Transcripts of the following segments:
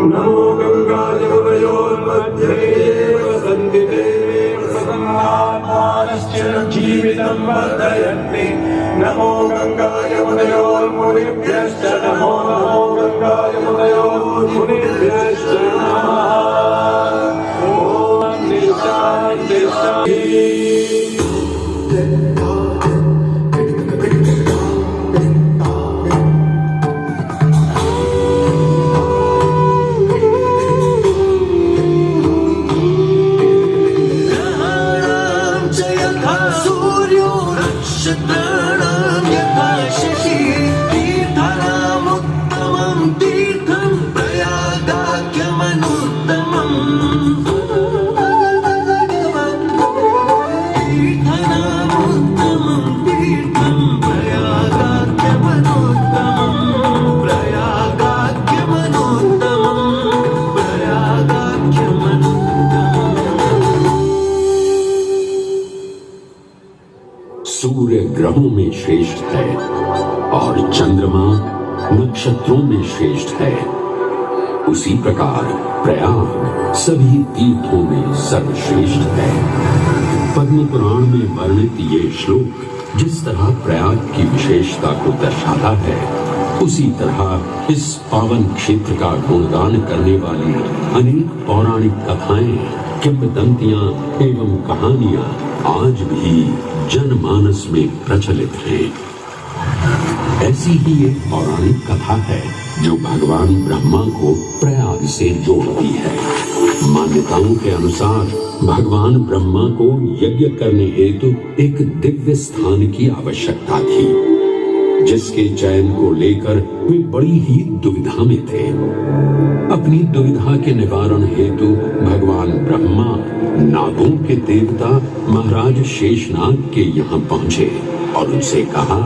नमो गंगाजमुनयोर्मध्ये वसन्ति देवे प्रसन्नात्मानश्चिरञ्जीवितं वर्धयन्ति। नमो गंगाजमुनयोर्मुनिभ्यश्च नमो गंगाजमुनयोर्मुनिभ्यश्च नमः। ॐ शान्ति शान्ति। नक्षत्राणां यथा शशि तीर्थानामुत्तमं तीर्थं प्रयागाख्यमनुत्तमम्। तीर्थानामुत्तमं तीर्थं प्रयागाख्यमनुत्तमम्। सूर्य ग्रहों में श्रेष्ठ है और चंद्रमा नक्षत्रों में श्रेष्ठ है, उसी प्रकार प्रयाग सभी तीर्थों में सर्वश्रेष्ठ है। पद्म पुराण में वर्णित ये श्लोक जिस तरह प्रयाग की विशेषता को दर्शाता है, उसी तरह इस पावन क्षेत्र का गुणगान करने वाली अनेक पौराणिक कथाएं, किंवदंतियां एवं कहानियां आज भी जनमानस में प्रचलित है। ऐसी ही एक पौराणिक कथा है जो भगवान ब्रह्मा को प्रयाग से जोड़ती है। मान्यताओं के अनुसार भगवान ब्रह्मा को यज्ञ करने हेतु एक दिव्य स्थान की आवश्यकता थी, जिसके चयन को लेकर वे बड़ी ही दुविधा में थे। अपनी दुविधा के निवारण हेतु भगवान ब्रह्मा नागों के देवता महाराज शेषनाग के यहाँ पहुँचे और उनसे कहा,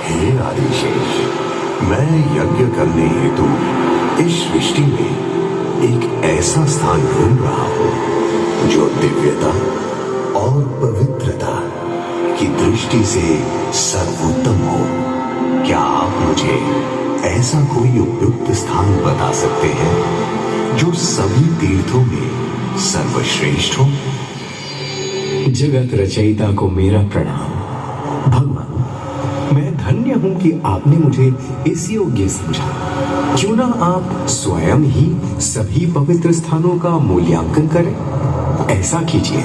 हे आदिशेष, मैं यज्ञ करने हेतु इस सृष्टि में एक ऐसा स्थान ढूंढ रहा हूँ जो दिव्यता और पवित्रता की दृष्टि से सर्वोत्तम हो। क्या आप मुझे ऐसा कोई उपयुक्त स्थान बता सकते हैं जो सभी तीर्थों में सर्वश्रेष्ठ हो? जगत रचयिता को मेरा प्रणाम। भगवान, मैं धन्य हूं कि आपने मुझे इस योग्य समझा। क्यों ना आप स्वयं ही सभी पवित्र स्थानों का मूल्यांकन करें। ऐसा कीजिए,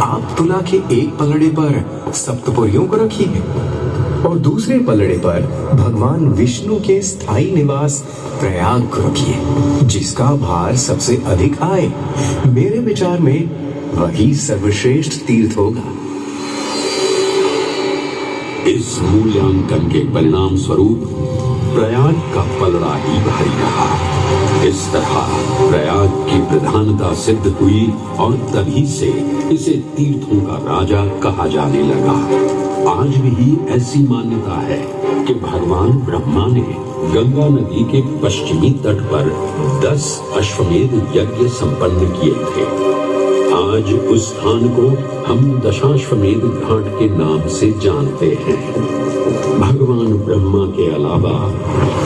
आप तुला के एक पलड़े पर सप्तपुरियों को रखिए और दूसरे पलड़े पर भगवान विष्णु के स्थायी निवास प्रयाग को रखिए, जिसका भार सबसे अधिक आए। मेरे विचार में वही सर्वश्रेष्ठ तीर्थ होगा। इस मूल्यांकन के परिणाम स्वरूप प्रयाग का पलड़ा ही भारी रहा। इस तरह प्रयाग की प्रधानता सिद्ध हुई और तभी से इसे तीर्थों का राजा कहा जाने लगा। आज भी ऐसी मान्यता है कि भगवान ब्रह्मा ने गंगा नदी के पश्चिमी तट पर 10 अश्वमेध यज्ञ संपन्न किए थे। आज उस स्थान को हम दशाश्वमेध घाट के नाम से जानते हैं। भगवान ब्रह्मा के अलावा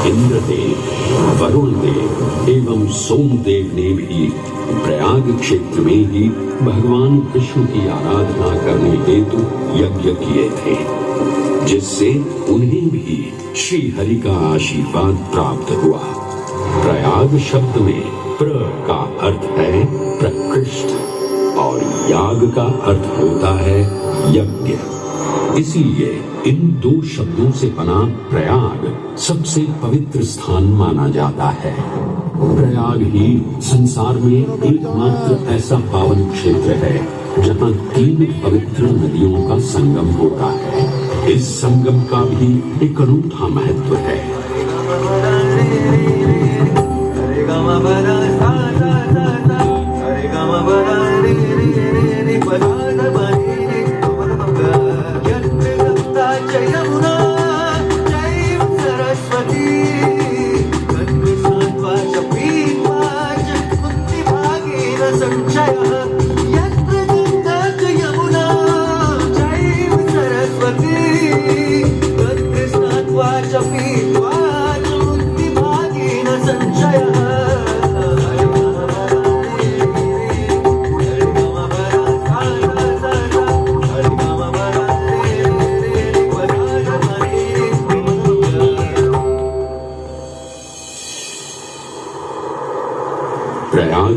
इंद्रदेव, वरुण देव एवं सोमदेव ने भी प्रयाग क्षेत्र में ही भगवान विष्णु की आराधना करने हेतु यज्ञ किए थे, जिससे उन्हें भी श्री हरि का आशीर्वाद प्राप्त हुआ। प्रयाग शब्द में प्र का अर्थ है प्रकृष्ट और याग का अर्थ होता है यज्ञ। इसीलिए इन दो शब्दों से बना प्रयाग सबसे पवित्र स्थान माना जाता है। प्रयाग ही संसार में एकमात्र ऐसा पावन क्षेत्र है जहाँ 3 पवित्र नदियों का संगम होता है। इस संगम का भी एक अनूठा महत्व है।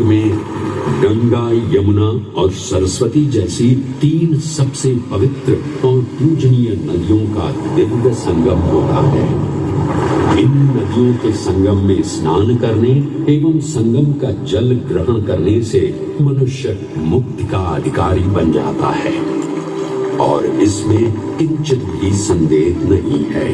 में गंगा, यमुना और सरस्वती जैसी 3 सबसे पवित्र और पूजनीय नदियों का दिव्य संगम होता है। इन नदियों के संगम में स्नान करने एवं संगम का जल ग्रहण करने से मनुष्य मुक्ति का अधिकारी बन जाता है और इसमें किंचित भी संदेह नहीं है।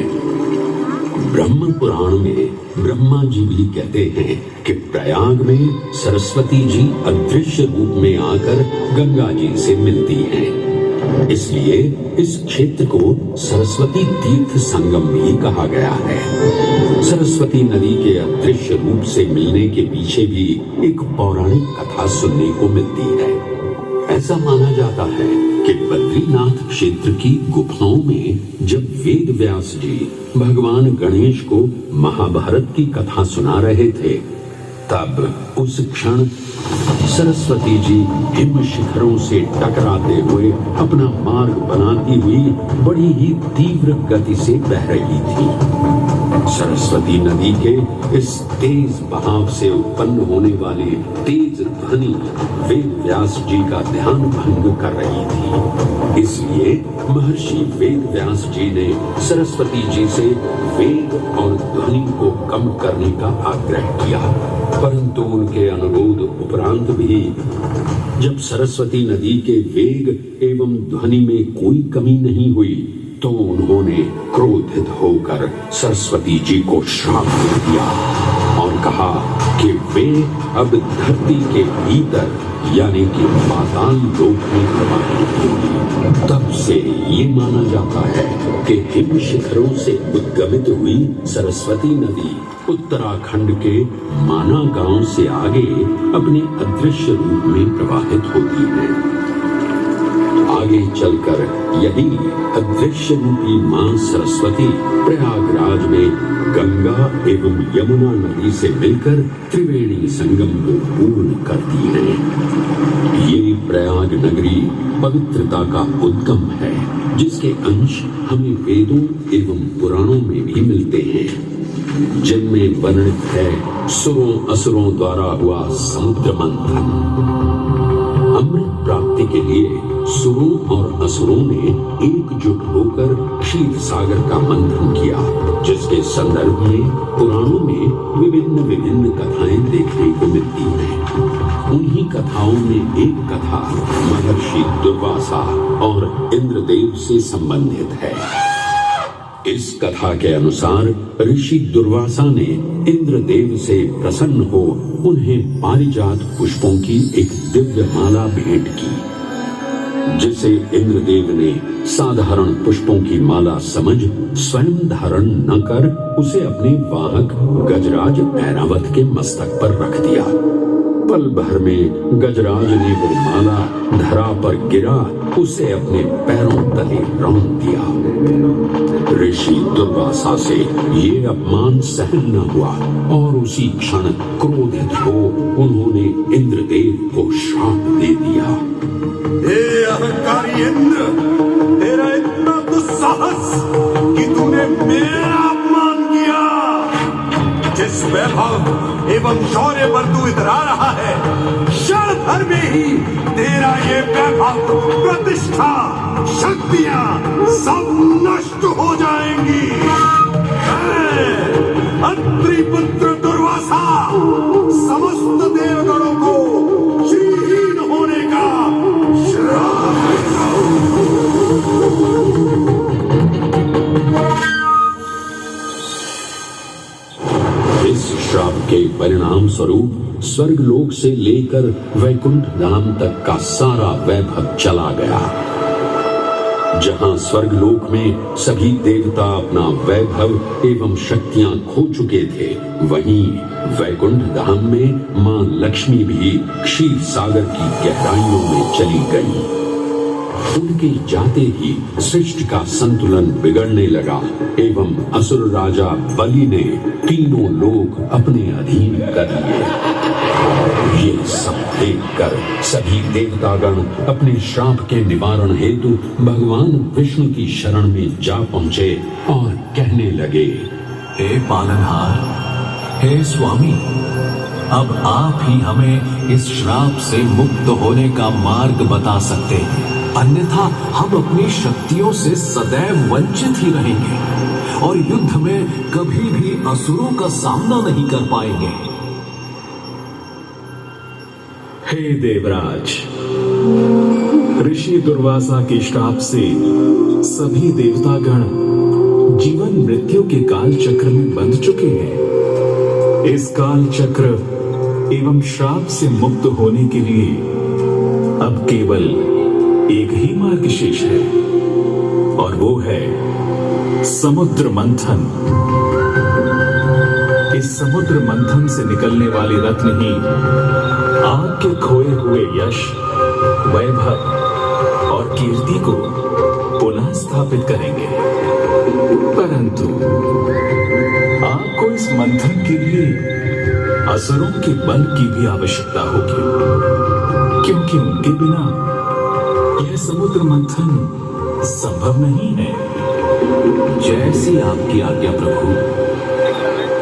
ब्रह्म पुराण में ब्रह्मा जी भी कहते हैं कि प्रयाग में सरस्वती जी अदृश्य रूप में आकर गंगा जी से मिलती हैं। इसलिए इस क्षेत्र को सरस्वती तीर्थ संगम भी कहा गया है। सरस्वती नदी के अदृश्य रूप से मिलने के पीछे भी एक पौराणिक कथा सुनने को मिलती है। ऐसा माना जाता है कि बद्रीनाथ क्षेत्र की गुफाओं में जब वेद व्यास जी भगवान गणेश को महाभारत की कथा सुना रहे थे, तब उस क्षण सरस्वती जी हिम शिखरों से टकराते हुए अपना मार्ग बनाती हुई बड़ी ही तीव्र गति से बह रही थी। सरस्वती नदी के इस तेज बहाव से उत्पन्न होने वाली तेज ध्वनि वेद व्यास जी का ध्यान भंग कर रही थी। इसलिए महर्षि वेद व्यास जी ने सरस्वती जी से वेग और ध्वनि को कम करने का आग्रह किया, परंतु उनके अनुरोध उपरांत भी जब सरस्वती नदी के वेग एवं ध्वनि में कोई कमी नहीं हुई तो उन्होंने क्रोधित होकर सरस्वती जी को श्राप दे दिया और कहा कि वे अब धरती के भीतर यानी कि पाताल लोक में प्रवाहित होंगी। तब से ये माना जाता है कि हिम शिखरों से उद्गमित हुई सरस्वती नदी उत्तराखंड के माना गांव से आगे अपने अदृश्य रूप में प्रवाहित होती है। आगे चलकर यही अदृश्य रूपी मां सरस्वती प्रयागराज में गंगा एवं यमुना नदी से मिलकर त्रिवेणी संगम को पूर्ण करती है। ये प्रयाग नगरी पवित्रता का उद्गम है, जिसके अंश हमें वेदों एवं पुराणों में भी मिलते हैं, जिनमें वर्णित है सुरों असुरों द्वारा हुआ समुद्र मंथन। अमृत प्राप्ति के लिए सुरों और असुरों ने एकजुट होकर क्षीर सागर का मंथन किया, जिसके संदर्भ में पुराणों में विभिन्न कथाएं देखने को मिलती हैं। उन्हीं कथाओं में एक कथा महर्षि दुर्वासा और इंद्रदेव से संबंधित है। इस कथा के अनुसार ऋषि दुर्वासा ने इंद्रदेव से प्रसन्न हो उन्हें पारिजात पुष्पों की एक दिव्य माला भेंट की, जिसे इंद्रदेव ने साधारण पुष्पों की माला समझ स्वयं धारण न कर उसे अपने वाहक गजराज ऐरावत के मस्तक पर रख दिया। पल भर में गजराज ने वो माला धरा पर गिरा उसे अपने पैरों तले रौंद दिया। ऋषि दुर्वासा से ये अपमान सहन न हुआ और उसी क्षण क्रोधित हो उन्होंने इंद्रदेव को श्राप दे दिया। हे अहंकारी इंद्र, तेरा इतना दुस्साहस कि तूने मेरा अपमान किया। जिस वैभव एवं शौर्य पर तू इतरा रहा है, क्षण भर में ही तेरा ये वैभव, प्रतिष्ठा, शक्तियां सब नष्ट हो जाएंगी। अत्रि पुत्र दुर्वासा समस्त देवगणों को श्रीहीन होने का श्राप देता हूं। इस श्राप के परिणाम स्वरूप स्वर्गलोक से लेकर वैकुंठ धाम तक का सारा वैभव चला गया। जहां स्वर्गलोक में सभी देवता अपना वैभव एवं शक्तियां खो चुके थे, वहीं वैकुंठ धाम में मां लक्ष्मी भी क्षीर सागर की गहराइयों में चली गई। उनके जाते ही सृष्टि का संतुलन बिगड़ने लगा एवं असुर राजा बलि ने तीनों लोक अपने अधीन कर लिए। ये सब देखकर सभी देवतागण अपने श्राप के निवारण हेतु भगवान विष्णु की शरण में जा पहुंचे और कहने लगे, हे पालनहार, हे स्वामी, अब आप ही हमें इस श्राप से मुक्त होने का मार्ग बता सकते हैं, अन्यथा हम अपनी शक्तियों से सदैव वंचित ही रहेंगे और युद्ध में कभी भी असुरों का सामना नहीं कर पाएंगे। हे देवराज, ऋषि दुर्वासा के श्राप से सभी देवतागण जीवन मृत्यु के काल चक्र में बंध चुके हैं। इस काल चक्र एवं श्राप से मुक्त होने के लिए अब केवल एक ही मार्ग शेष है और वो है समुद्र मंथन। इस समुद्र मंथन से निकलने वाले रत्न ही आपके खोए हुए यश, वैभव और कीर्ति को पुनः स्थापित करेंगे। परंतु आपको इस मंथन के लिए असुरों के बल की भी आवश्यकता होगी, क्योंकि उनके बिना यह समुद्र मंथन संभव नहीं है। जैसी आपकी आज्ञा प्रभु,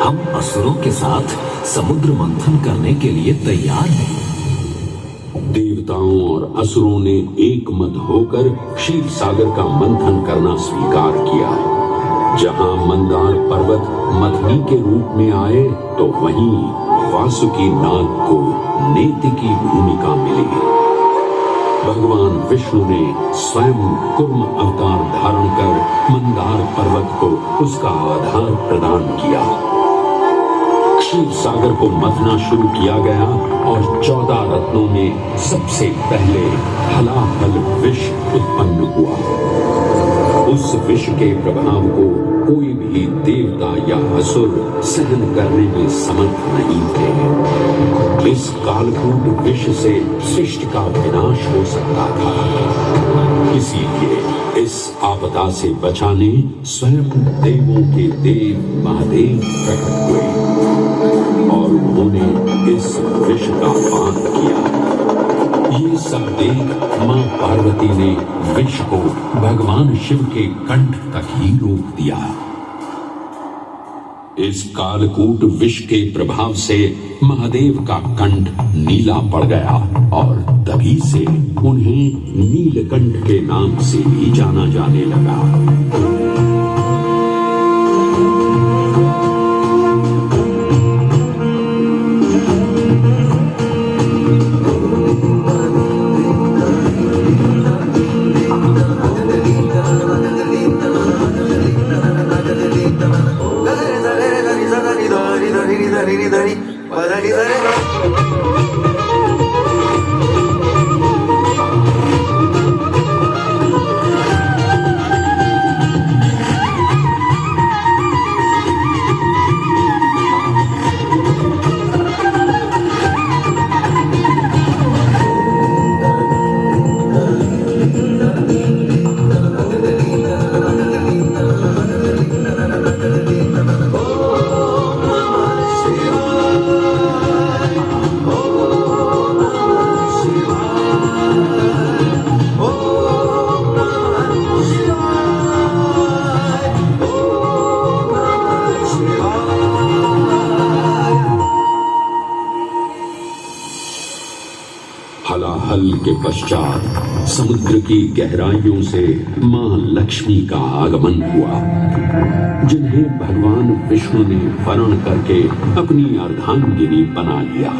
हम असुरों के साथ समुद्र मंथन करने के लिए तैयार हैं। देवताओं और असुरों ने एकमत होकर क्षीर सागर का मंथन करना स्वीकार किया। जहां मंदार पर्वत मथनी के रूप में आए तो वहीं वासुकी नाग को नेति की भूमिका मिली। भगवान विष्णु ने स्वयं कुर्म अवतार धारण कर मंदार पर्वत को उसका आधार प्रदान किया। क्षीर सागर को मथना शुरू किया गया और 14 रत्नों में सबसे पहले हलाहल विष उत्पन्न हुआ। उस विष के प्रभाव को कोई भी देवता या असुर सहन करने में समर्थ नहीं थे। इस कालकूट विष से सृष्टि का विनाश हो सकता था। इसीलिए इस आपदा से बचाने स्वयं देवों के देव महादेव प्रकट हुए और उन्होंने इस विष का पान किया। ये सब देख मां पार्वती ने विष को भगवान शिव के कंठ तक ही रोक दिया। इस कालकूट विष के प्रभाव से महादेव का कंठ नीला पड़ गया और तभी से उन्हें नीलकंठ के नाम से भी जाना जाने लगा। हलाहल के पश्चात समुद्र की गहराइयों से मां लक्ष्मी का आगमन हुआ, जिन्हें भगवान विष्णु ने वर्ण करके अपनी अर्धांगिनी बना लिया।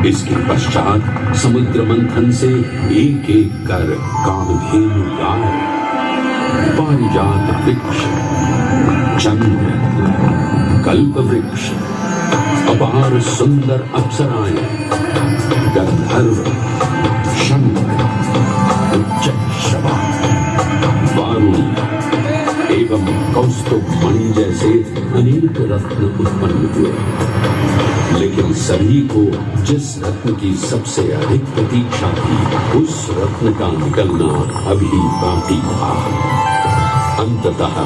इसके पश्चात समुद्र मंथन से एक एक कर कामधेनु गाय, पारिजात वृक्ष, चंद्र, कल्प वृक्ष, अपार सुंदर अप्सराएं, गंधर्व, शंख, उच्चैःश्रवा, वारुण एवं कौस्तुभ मणि जैसे अनेक रत्न उत्पन्न हुए। लेकिन सभी को जिस रत्न की सबसे अधिक प्रतीक्षा थी, उस रत्न का निकलना अभी बाकी था। अंततः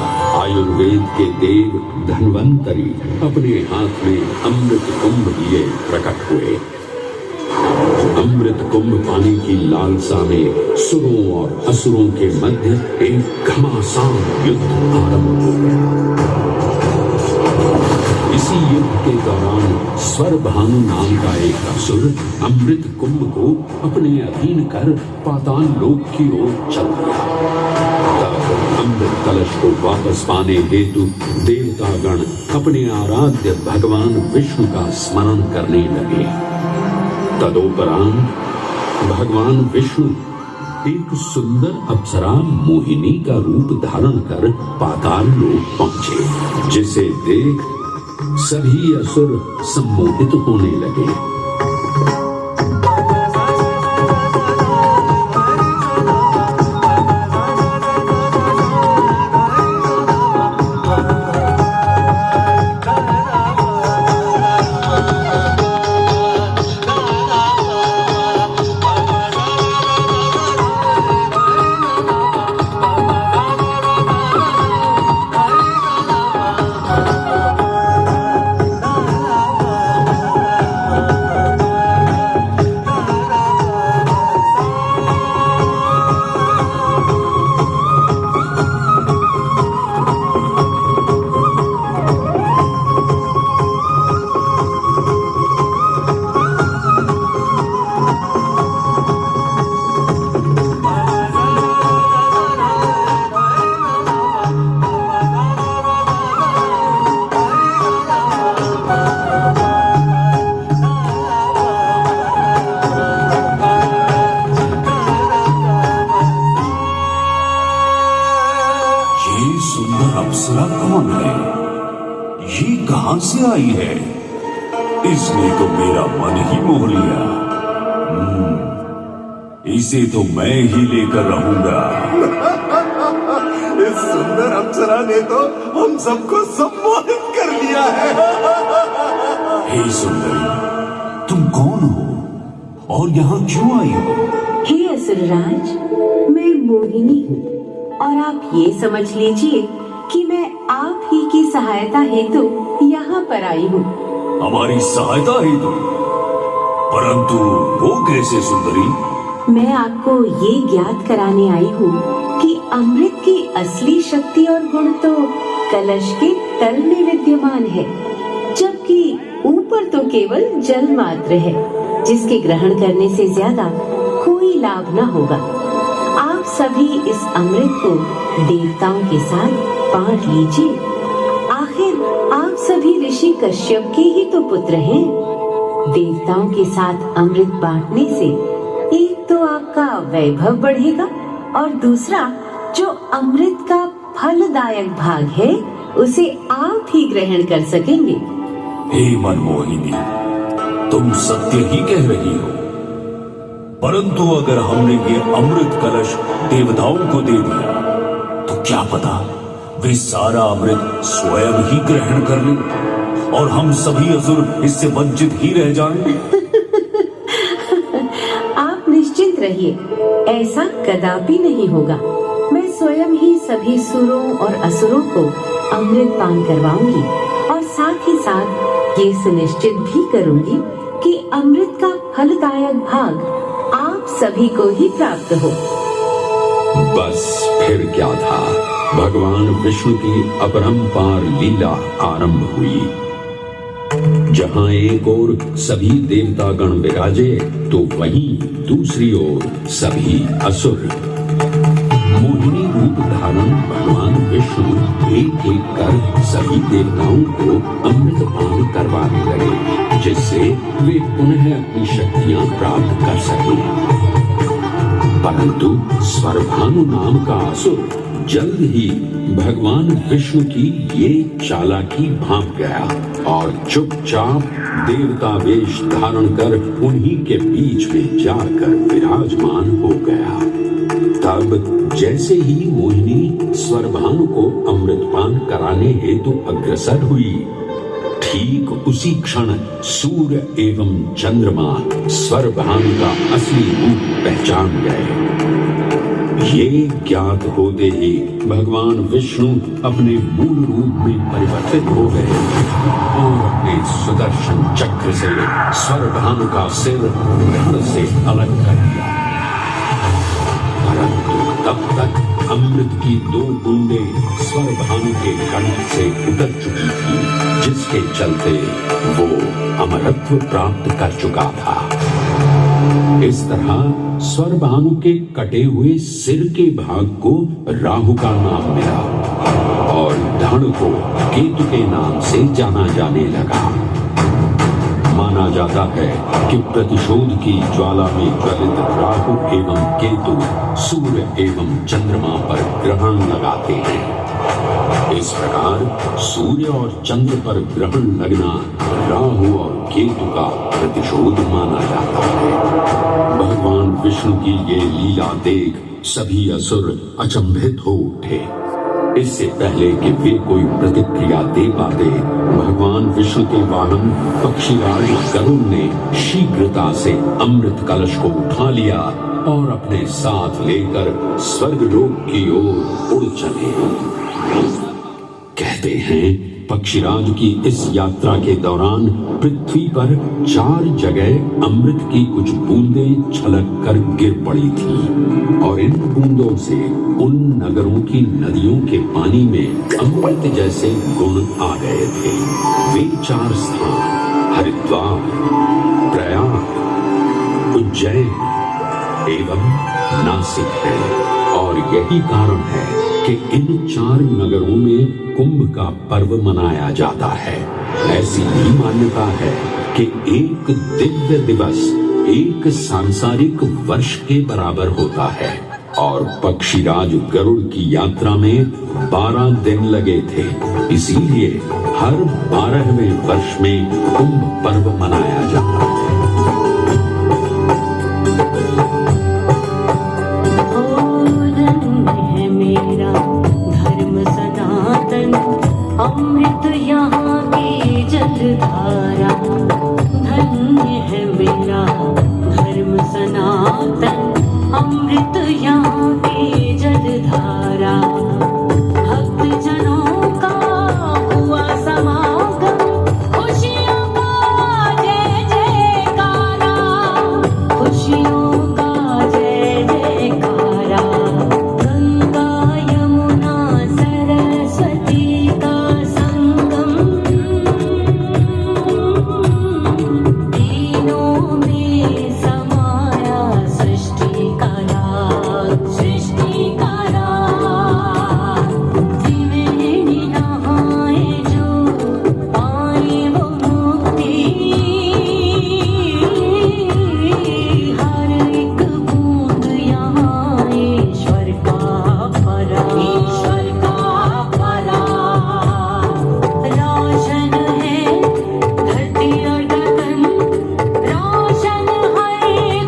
आयुर्वेद के देव धन्वंतरी अपने हाथ में अमृत कुंभ लिए प्रकट हुए। अमृत कुंभ पाने की लालसा में सुरों और असुरों के मध्य एक घमासान युद्ध आरंभ हो गया। इसी युद्ध के दौरान स्वरभानु नाम का एक असुर अमृत कुंभ को अपने अधीन कर पाताल लोक की ओर चल गया। तब अमृत कलश को वापस पाने हेतु देवतागण अपने आराध्य भगवान विष्णु का स्मरण करने लगे। तदोपरांत भगवान विष्णु एक सुंदर अप्सरा मोहिनी का रूप धारण कर पाताल लोक पहुंचे, जिसे देख सभी असुर सम्मोहित होने लगे। अप्सरा कौन है? ये कहां से आई है? इसने तो मेरा मन ही मोह लिया। इसे तो मैं ही लेकर रहूंगा। इस सुंदर अप्सरा ने तो हम सबको सम्मोहित कर लिया है। हे सुंदरी, तुम कौन हो और यहाँ क्यों आई हो? हे असुरराज, मैं मोहिनी हूँ और आप ये समझ लीजिए कि मैं आप ही की सहायता हेतु यहाँ पर आई हूँ। हमारी सहायता हेतु? परंतु वो कैसे सुंदरी? मैं आपको ये ज्ञात कराने आई हूँ कि अमृत की असली शक्ति और गुण तो कलश के तल में विद्यमान है, जबकि ऊपर तो केवल जल मात्र है, जिसके ग्रहण करने से ज्यादा कोई लाभ न होगा। आप सभी इस अमृत को देवताओं के साथ बांट लीजिए। आखिर आप सभी ऋषि कश्यप के ही तो पुत्र हैं। देवताओं के साथ अमृत बांटने से एक तो आपका वैभव बढ़ेगा और दूसरा जो अमृत का फलदायक भाग है उसे आप ही ग्रहण कर सकेंगे। हे मनमोहिनी, तुम सत्य ही कह रही हो, परंतु अगर हमने ये अमृत कलश देवताओं को दे दिया तो क्या पता वे सारा अमृत स्वयं ही ग्रहण कर लें और हम सभी असुर इससे वंचित ही रह जाएं। आप निश्चिंत रहिए, ऐसा कदापि नहीं होगा। मैं स्वयं ही सभी सुरों और असुरों को अमृत पान करवाऊंगी और साथ ही साथ ये सुनिश्चित भी करूंगी कि अमृत का फलदायक भाग आप सभी को ही प्राप्त हो। बस फिर क्या था, भगवान विष्णु की अपरंपार लीला आरंभ हुई। जहां एक ओर सभी देवतागण विराजे तो वहीं दूसरी ओर सभी असुर। मोहिनी रूप धारण भगवान विष्णु एक एक कर सभी देवताओं को अमृत पान करवाने लगे, जिससे वे पुनः अपनी शक्तियां प्राप्त कर सके। परंतु स्वरभानु नाम का असुर जल्द ही भगवान विष्णु की ये चालाकी भांप गया और चुपचाप देवता वेश धारण कर उन्हीं के बीच में जाकर विराजमान हो गया। तब जैसे ही मोहिनी स्वरभानु को अमृतपान कराने हेतु अग्रसर हुई, ठीक उसी क्षण सूर्य एवं चंद्रमा स्वरभानु का असली रूप पहचान गए। ये ज्ञात होते ही भगवान विष्णु अपने मूल रूप में परिवर्तित हो गए और अपने सुदर्शन चक्र से स्वरभानु का सिर धड़ से अलग कर दिया। परंतु तब तक अमृत की 2 बूंदें स्वरभानु के कंठ से उतर चुकी थी, जिसके चलते वो अमरत्व प्राप्त कर चुका था। इस तरह स्वरभानु के कटे हुए सिर के भाग को राहु का नाम मिला और धड़ को केतु के नाम से जाना जाने लगा। माना जाता है कि प्रतिशोध की ज्वाला में ज्वलित राहु एवं केतु सूर्य एवं चंद्रमा पर ग्रहण लगाते हैं। इस प्रकार सूर्य और चंद्र पर ग्रहण लगना राहु और केतु का प्रतिशोध माना जाता है। भगवान विष्णु की ये लीला देख सभी असुर अचंभित हो उठे। इससे पहले कि वे कोई प्रतिक्रिया दे पाते, भगवान विष्णु के वाहन पक्षीराज गरुड़ ने शीघ्रता से अमृत कलश को उठा लिया और अपने साथ लेकर स्वर्गलोक की ओर उड़ चले। कहते हैं पक्षीराज की इस यात्रा के दौरान पृथ्वी पर 4 जगह अमृत की कुछ बूंदें छलक कर गिर पड़ी थी और इन बूंदों से उन नगरों की नदियों के पानी में अमृत जैसे गुण आ गए थे। वे 4 स्थान हरिद्वार, प्रयाग, उज्जैन एवं नासिक हैं और यही कारण है कि इन 4 नगरों में कुंभ का पर्व मनाया जाता है। ऐसी भी मान्यता है कि एक दिव्य दिवस एक सांसारिक वर्ष के बराबर होता है और पक्षीराज गरुड़ की यात्रा में 12 दिन लगे थे। इसीलिए हर 12वें वर्ष में कुंभ पर्व मनाया जाता है। अमृत यहाँ की जलधारा, धन्य है मेरा धर्म सनातन। अमृत यहाँ की जलधारा, भक्त जनों का हुआ समागम, खुशियों का जय जयकारा, खुशियों का जय जयकारा। गंगा यमुना सरस्वती का तीनों में समाया सृष्टि का राग, सृष्टि का राग। त्रिवेणी नहाए जो पाए वो मुक्ति, हर एक बूंद यहाँ ईश्वर का परा, ईश्वर का परा। रोशन है धरती और गगन, रोशन है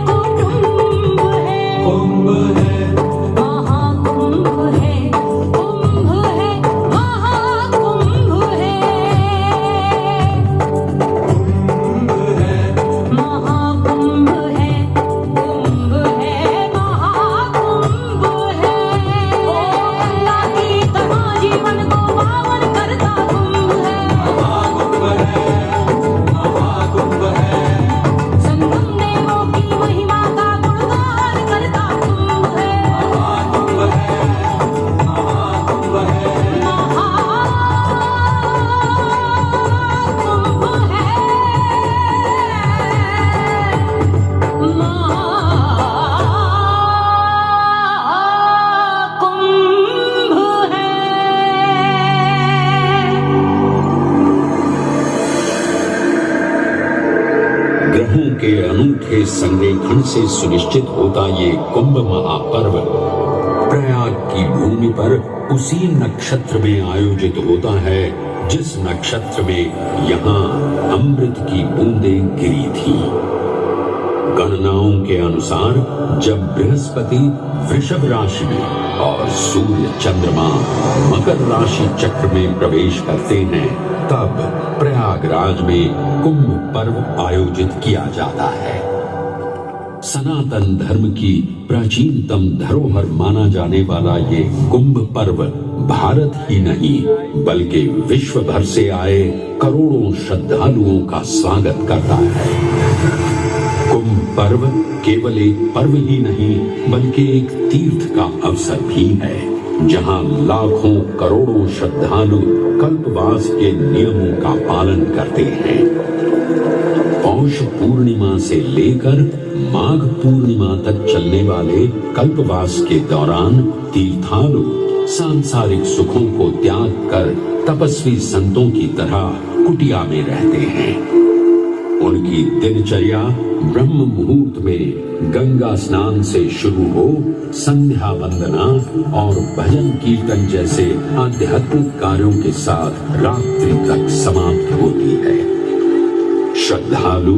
कुंभ है, कुंभ है महाकुंभ है, कुंभ है महाकुंभ है, कुंभ है महाकुंभ है, कुंभ है महाकुंभ है। गंगा की तरह जीवन को पावन करता कुंभ है, महाकुंभ है। संगम देवों की महिमा का गुणगान करता कुंभ है, महाकुंभ है, महाकुंभ है। महाकुंभ है। ग्रहों के अनूठे संरेखण से सुनिश्चित होता ये कुंभ महापर्व प्रयाग की भूमि पर उसी नक्षत्र में आयोजित होता है जिस नक्षत्र में यहाँ अमृत की बूंदें गिरी थी। गणनाओं के अनुसार जब बृहस्पति वृषभ राशि में और सूर्य चंद्रमा मकर राशि चक्र में प्रवेश करते हैं, तब प्रयागराज में कुंभ पर्व आयोजित किया जाता है। सनातन धर्म की प्राचीनतम धरोहर माना जाने वाला ये कुंभ पर्व भारत ही नहीं बल्कि विश्व भर से आए करोड़ों श्रद्धालुओं का स्वागत करता है। कुंभ पर्व केवल एक पर्व ही नहीं बल्कि एक तीर्थ का अवसर भी है। जहां लाखों करोड़ों श्रद्धालु कल्पवास के नियमों का पालन करते हैं। पौष पूर्णिमा से लेकर माघ पूर्णिमा तक चलने वाले कल्पवास के दौरान तीर्थालु सांसारिक सुखों को त्याग कर तपस्वी संतों की तरह कुटिया में रहते हैं। उनकी दिनचर्या ब्रह्म मुहूर्त में गंगा स्नान से शुरू हो संध्या वंदना और भजन कीर्तन जैसे आध्यात्मिक कार्यों के साथ रात्रि तक समाप्त होती है। श्रद्धालु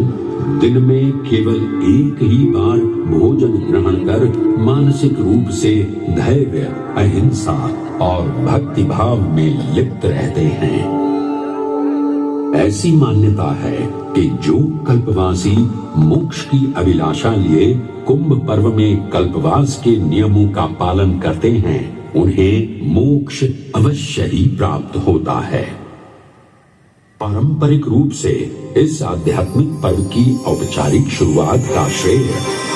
दिन में केवल एक ही बार भोजन ग्रहण कर मानसिक रूप से धैर्य, अहिंसा और भक्ति भाव में लिप्त रहते हैं। ऐसी मान्यता है कि जो कल्पवासी मोक्ष की अभिलाषा लिए कुंभ पर्व में कल्पवास के नियमों का पालन करते हैं, उन्हें मोक्ष अवश्य ही प्राप्त होता है। पारंपरिक रूप से इस आध्यात्मिक पर्व की औपचारिक शुरुआत का श्रेय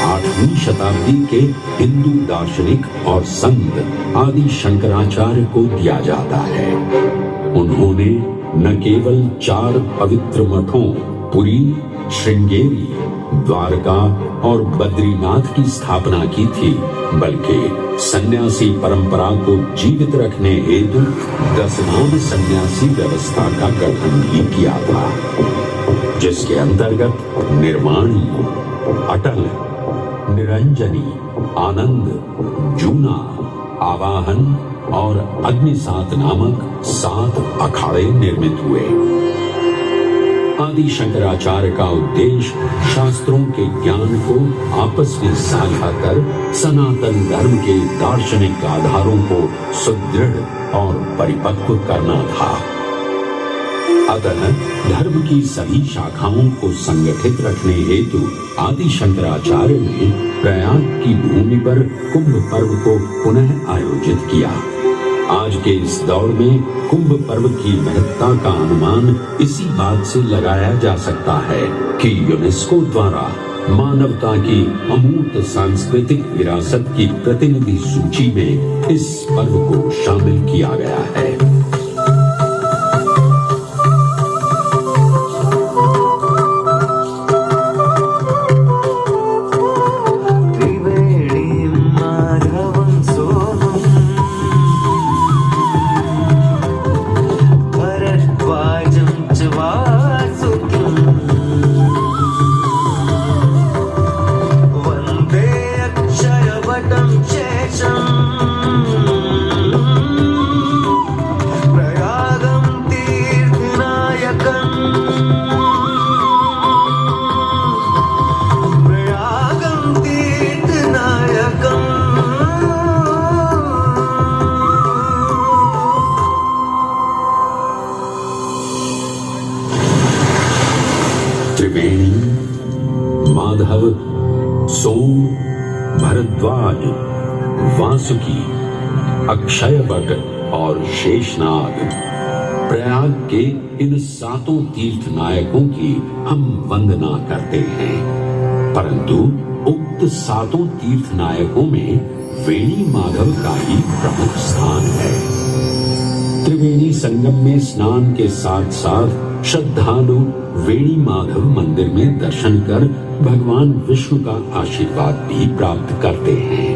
8वीं शताब्दी के हिंदू दार्शनिक और संत आदि शंकराचार्य को दिया जाता है। उन्होंने न केवल 4 पवित्र मठों पुरी, श्रृंगेरी, द्वारका और बद्रीनाथ की स्थापना की थी, बल्कि सन्यासी परंपरा को जीवित रखने हेतु 10मान सन्यासी व्यवस्था का गठन भी किया था, जिसके अंतर्गत निर्वाणी, अटल, निरंजनी, आनंद, जूना, आवाहन और अग्निसात नामक 7 अखाड़े निर्मित हुए। आदि शंकराचार्य का उद्देश्य शास्त्रों के ज्ञान को आपस में साझा कर सनातन धर्म के दार्शनिक आधारों को सुदृढ़ और परिपक्व करना था। अतः धर्म की सभी शाखाओं को संगठित रखने हेतु आदि शंकराचार्य ने प्रयाग की भूमि पर कुंभ पर्व को पुनः आयोजित किया। आज के इस दौर में कुंभ पर्व की महत्ता का अनुमान इसी बात से लगाया जा सकता है कि यूनेस्को द्वारा मानवता की अमूर्त सांस्कृतिक विरासत की प्रतिनिधि सूची में इस पर्व को शामिल किया गया है। त्रिवेणी, माधव, सोम, भरद्वाज, वासुकी, अक्षयवट और शेषनाग, प्रयाग के इन 7 तीर्थ नायकों की हम वंदना करते हैं। परंतु उक्त 7 तीर्थ नायकों में वेणी माधव का ही प्रमुख स्थान है। त्रिवेणी संगम में स्नान के साथ साथ श्रद्धालु वेणी माधव मंदिर में दर्शन कर भगवान विष्णु का आशीर्वाद भी प्राप्त करते हैं।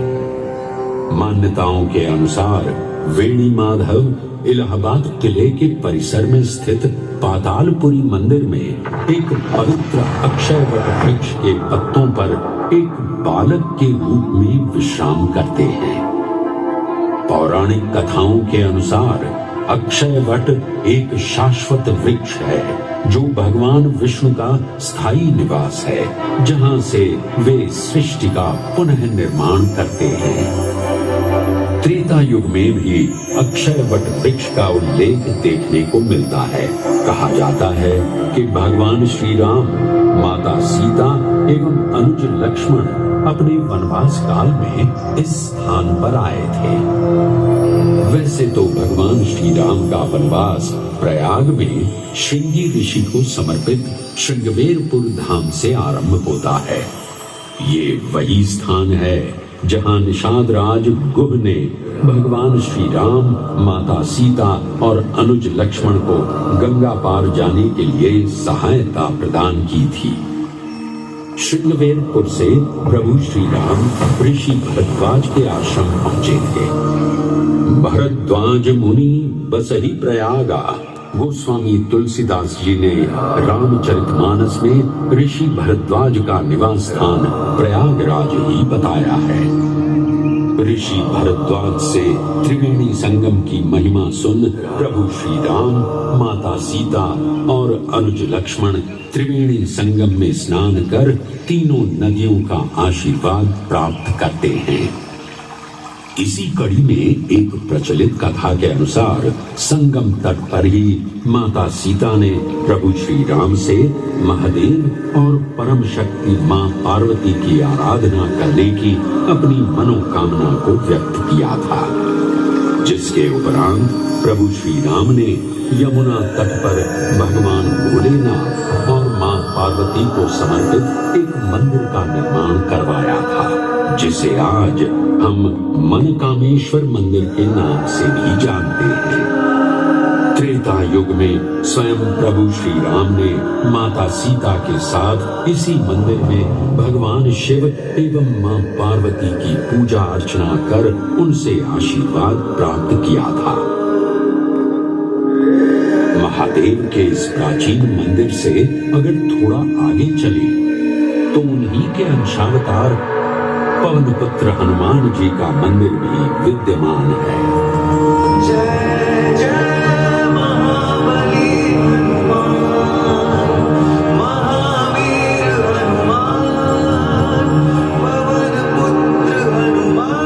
मान्यताओं के अनुसार वेणी माधव इलाहाबाद किले के परिसर में स्थित पातालपुरी मंदिर में एक पवित्र अक्षयवट वृक्ष के पत्तों पर एक बालक के रूप में विश्राम करते हैं। पौराणिक कथाओं के अनुसार अक्षयवट एक शाश्वत वृक्ष है जो भगवान विष्णु का स्थायी निवास है, जहां से वे सृष्टि का पुनः निर्माण करते हैं। त्रेता युग में भी अक्षयवट वृक्ष का उल्लेख देखने को मिलता है। कहा जाता है कि भगवान श्री राम, माता सीता एवं अनुज लक्ष्मण अपने वनवास काल में इस स्थान पर आए थे। वैसे तो भगवान श्री राम का वनवास प्रयाग में श्रृंगी ऋषि को समर्पित श्रृंगवेरपुर धाम से आरंभ होता है। ये वही स्थान है जहां निषाद राज गुह ने भगवान श्री राम, माता सीता और अनुज लक्ष्मण को गंगा पार जाने के लिए सहायता प्रदान की थी। श्रृंगवेरपुर से प्रभु श्री राम ऋषि भरद्वाज के आश्रम पहुंचे थे। भरद्वाज मुनि बसहि प्रयागा, गोस्वामी तुलसीदास जी ने रामचरितमानस में ऋषि भरद्वाज का निवास स्थान प्रयागराज ही बताया है। ऋषि भरद्वाज से त्रिवेणी संगम की महिमा सुन प्रभु श्री राम, माता सीता और अनुज लक्ष्मण त्रिवेणी संगम में स्नान कर तीनों नदियों का आशीर्वाद प्राप्त करते हैं। इसी कड़ी में एक प्रचलित कथा के अनुसार संगम तट पर ही माता सीता ने प्रभु श्री राम से महादेव और परम शक्ति मां पार्वती की आराधना करने की अपनी मनोकामना को व्यक्त किया था, जिसके उपरांत प्रभु श्री राम ने यमुना तट पर भगवान भोलेनाथ और मां पार्वती को समर्पित एक मंदिर का निर्माण करवाया था, जिसे आज हम मनकामेश्वर मंदिर के नाम से भी जानते हैं। त्रेता युग में स्वयं प्रभु श्री राम ने माता सीता के साथ इसी मंदिर में भगवान शिव एवं मां पार्वती की पूजा अर्चना कर उनसे आशीर्वाद प्राप्त किया था। महादेव के इस प्राचीन मंदिर से अगर थोड़ा आगे चले तो उन्हीं के अंशावतार पवन पुत्र हनुमान जी का मंदिर भी विद्यमान है। जय जय महाबली हनुमान, महावीर हनुमान, पवन पुत्र हनुमान।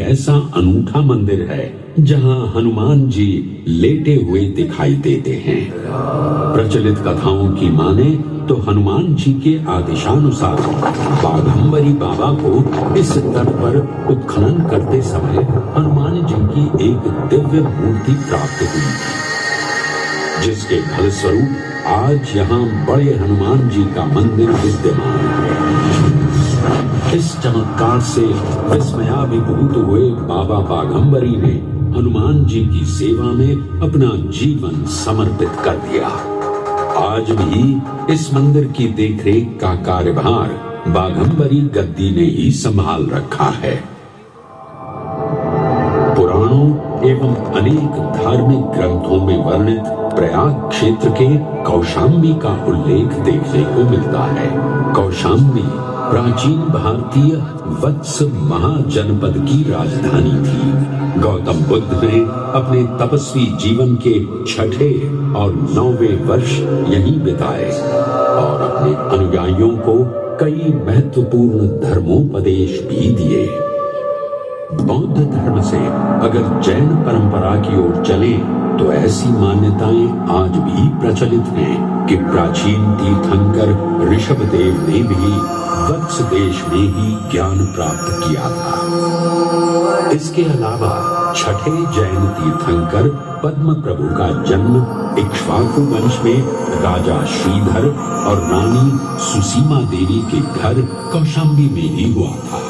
ऐसा अनूठा मंदिर है जहां हनुमान जी लेटे हुए दिखाई देते हैं। प्रचलित कथाओं की माने तो हनुमान जी के आदेशानुसार बाघंबरी बाबा को इस तट पर उत्खनन करते समय हनुमान जी की एक दिव्य मूर्ति प्राप्त हुई थी, जिसके फलस्वरूप आज यहाँ बड़े हनुमान जी का मंदिर विद्यमान है। इस चमत्कार से विस्मयाभिभूत हुए बाबा बाघंबरी ने हनुमान जी की सेवा में अपना जीवन समर्पित कर दिया। आज भी इस मंदिर की देखरेख का कार्यभार बाघंबरी गद्दी ने ही संभाल रखा है। पुराणों एवं अनेक धार्मिक ग्रंथों में वर्णित प्रयाग क्षेत्र के कौशाम्बी का उल्लेख देखने को मिलता है। कौशाम्बी प्राचीन भारतीय वत्स महाजनपद की राजधानी थी। गौतम बुद्ध ने अपने तपस्वी जीवन के 6ठे और 9वें वर्ष यहीं बिताए और अपने अनुयायियों को कई महत्वपूर्ण धर्मोपदेश भी दिए। बौद्ध धर्म से अगर जैन परंपरा की ओर चले तो ऐसी मान्यताएं आज भी प्रचलित हैं कि प्राचीन तीर्थंकर ऋषभदेव ने भी वत्स देश में ही ज्ञान प्राप्त किया था। इसके अलावा 6ठे जैन तीर्थंकर पद्म प्रभु का जन्म इक्ष्वाकु वंश में राजा श्रीधर और रानी सुसीमा देवी के घर कौशाम्बी में ही हुआ था।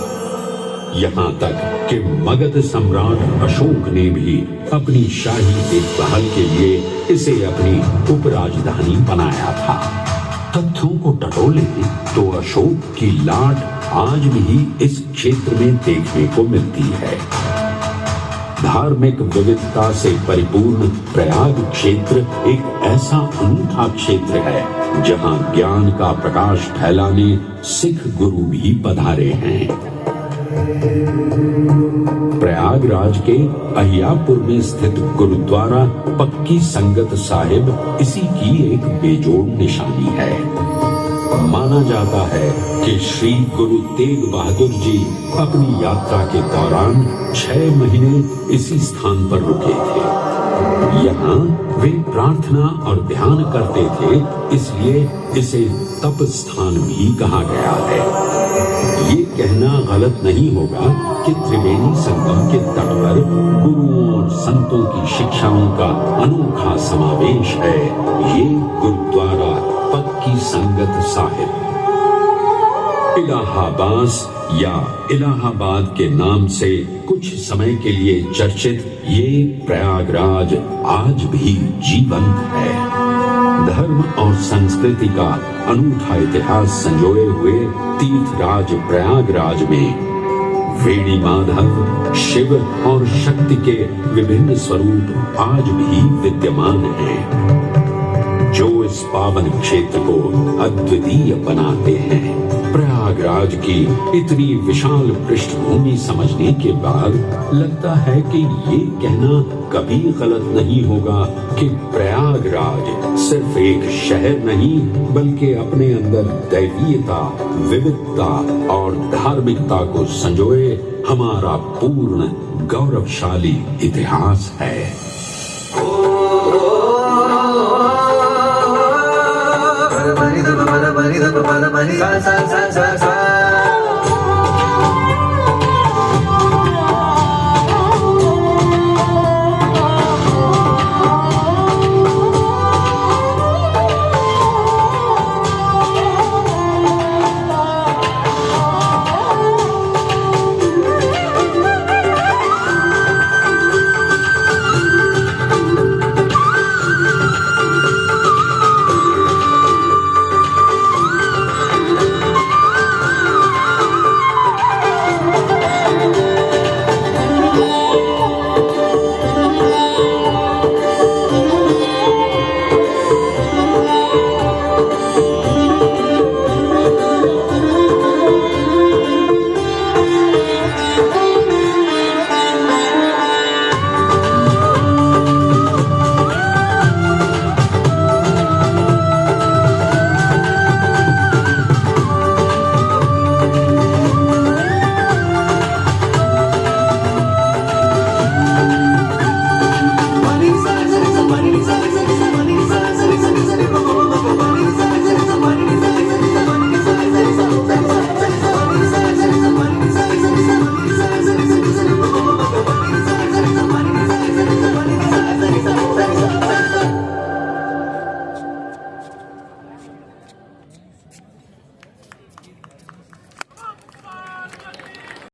यहाँ तक कि मगध सम्राट अशोक ने भी अपनी शाही देखभाल के लिए इसे अपनी उपराजधानी बनाया था। तथ्यों को टटोले तो अशोक की लाट आज भी इस क्षेत्र में देखने को मिलती है। धार्मिक विविधता से परिपूर्ण प्रयाग क्षेत्र एक ऐसा अनूठा क्षेत्र है जहां ज्ञान का प्रकाश फैलाने सिख गुरु भी पधारे हैं। प्रयागराज के अहियापुर में स्थित गुरुद्वारा पक्की संगत साहिब इसी की एक बेजोड़ निशानी है। माना जाता है कि श्री गुरु तेग बहादुर जी अपनी यात्रा के दौरान 6 महीने इसी स्थान पर रुके थे। यहाँ वे प्रार्थना और ध्यान करते थे, इसलिए इसे तप स्थान भी कहा गया है। ये कहना गलत नहीं होगा कि त्रिवेणी संगम के तट पर गुरुओं और संतों की शिक्षाओं का अनोखा समावेश है। ये गुरुद्वारा पक्की संगत साहिब इलाहाबाद के नाम से कुछ समय के लिए चर्चित ये प्रयागराज आज भी जीवंत है। धर्म और संस्कृति का अनूठा इतिहास संजोए हुए तीर्थराज प्रयागराज में वेणी माधव, शिव और शक्ति के विभिन्न स्वरूप आज भी विद्यमान हैं, जो इस पावन क्षेत्र को अद्वितीय बनाते हैं। प्रयागराज की इतनी विशाल पृष्ठभूमि समझने के बाद लगता है कि ये कहना कभी गलत नहीं होगा कि प्रयागराज सिर्फ एक शहर नहीं बल्कि अपने अंदर दैवीयता, विविधता और धार्मिकता को संजोए हमारा पूर्ण गौरवशाली इतिहास है। Sa sa sa sa sa